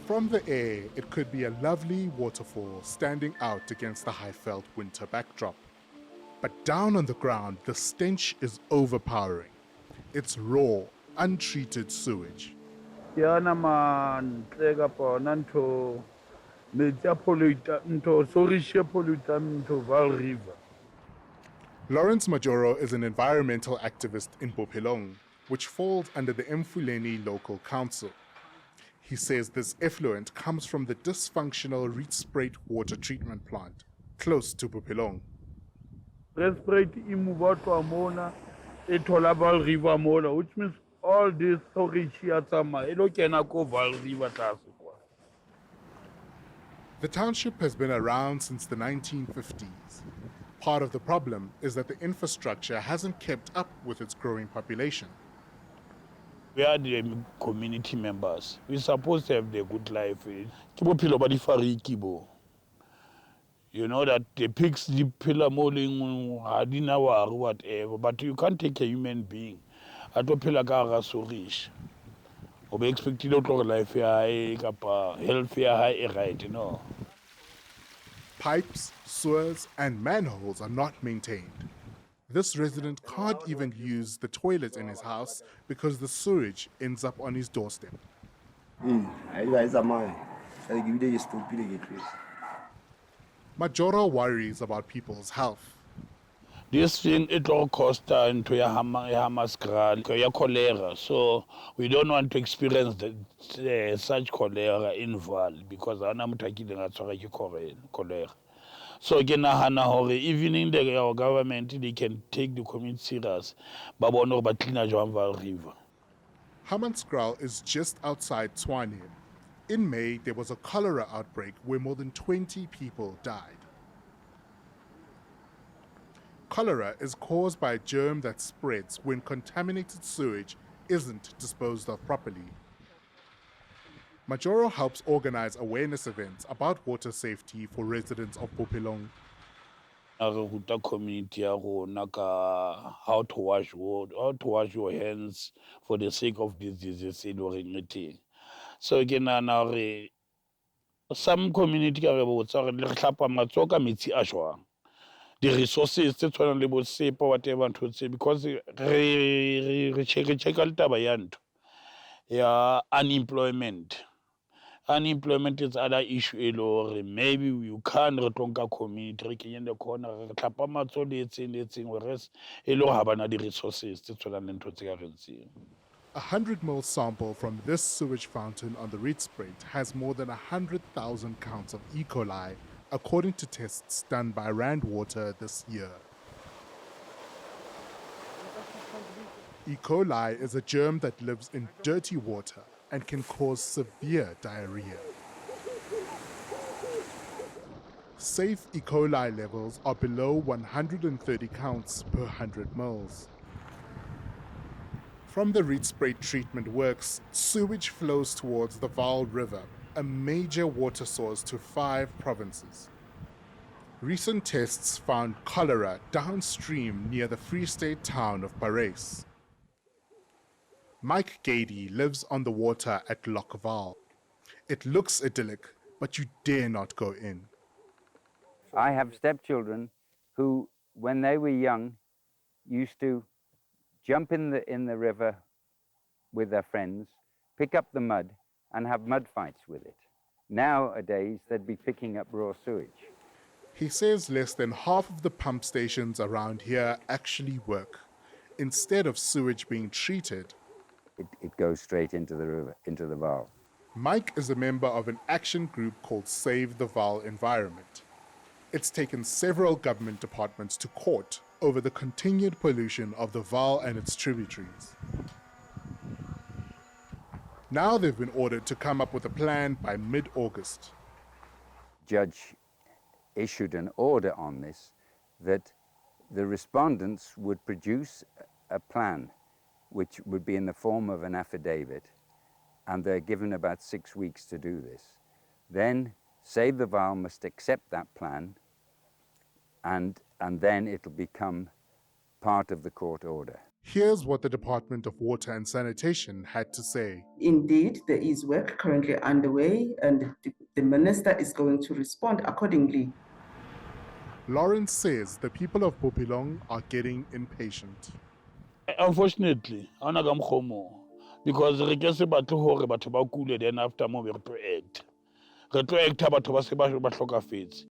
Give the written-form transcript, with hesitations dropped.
From the air, it could be a lovely waterfall standing out against the high-felt winter backdrop. But down on the ground, the stench is overpowering. It's raw, untreated sewage. Yana man tlega pona nto metsi polluta nto sorishe polluta nto Vaal River. Lawrence Majoro is an environmental activist in Bophelong, which falls under the Emfuleni local council. He says this effluent comes from the dysfunctional Rietspruit water treatment plant, close to Bophelong. Rietspruit imuva to mona etola Vaal River mona, which means all this storage here tsama elo kena ko Vaal River tlase kwa. The township has been around since the 1950s. Part of the problem is that the infrastructure hasn't kept up with its growing population. We are the community members. We're supposed to have the good life. You know that the pigs, the pillar molding, or whatever, but you can't take a human being. At a pillar so rich. Or be expected to life high, health high, right, you know. Pipes, sewers, and manholes are not maintained. This resident can't even use the toilet in his house because the sewage ends up on his doorstep. Majoro worries about people's health. This thing, it all costs into your cholera. So we don't want to experience such cholera in Vaal because I'm taking cholera. So again, even in our government, they can take the community serious. But clean Vaal River. Hammanskraal is just outside Tshwane. In May, there was a cholera outbreak where more than 20 people died. Cholera is caused by a germ that spreads when contaminated sewage isn't disposed of properly. Majoro helps organize awareness events about water safety for residents of Bophelong. Community how to wash your hands for the sake of diseases in Oringeti. So again now some community the resources tse tshwanang le bo sepa whatever ntho tse because re check taba ya ntho ya unemployment. Unemployment is other issue or maybe you can't retonka community re kenye the corner re tlhapa matso le etseng whereas ha bana di resources tse tshwanang le ntho tse ka rentseng. 100 ml sample from this sewage fountain on the Rietspruit has more than 100,000 counts of E. coli, according to tests done by Rand Water this year. E. coli is a germ that lives in dirty water and can cause severe diarrhea. Safe E. coli levels are below 130 counts per 100 ml. From the Rietspruit treatment works, sewage flows towards the Vaal River, a major water source to 5 provinces. Recent tests found cholera downstream near the Free State town of Parys. Mike Gady lives on the water at Loch Vaal. It looks idyllic, but you dare not go in. I have stepchildren who, when they were young, used to jump in the river with their friends, pick up the mud, and have mud fights with it. Nowadays, they'd be picking up raw sewage. He says less than half of the pump stations around here actually work. Instead of sewage being treated, it goes straight into the river, into the Vaal. Mike is a member of an action group called Save the Vaal Environment. It's taken several government departments to court over the continued pollution of the Vaal and its tributaries. Now they've been ordered to come up with a plan by mid-August. Judge issued an order on this that the respondents would produce a plan which would be in the form of an affidavit, and they're given about 6 weeks to do this. Then Save the Vaal must accept that plan, and then it'll become part of the court order. Here's what the Department of Water and Sanitation had to say. Indeed, there is work currently underway, and the minister is going to respond accordingly. Lawrence says the people of Bophelong are getting impatient. Unfortunately, ana ka mokgwa o mong, because re ke se batle hore batho ba kule then after mo be re tlo act. Re tlo acta batho ba se ba hlokafetse.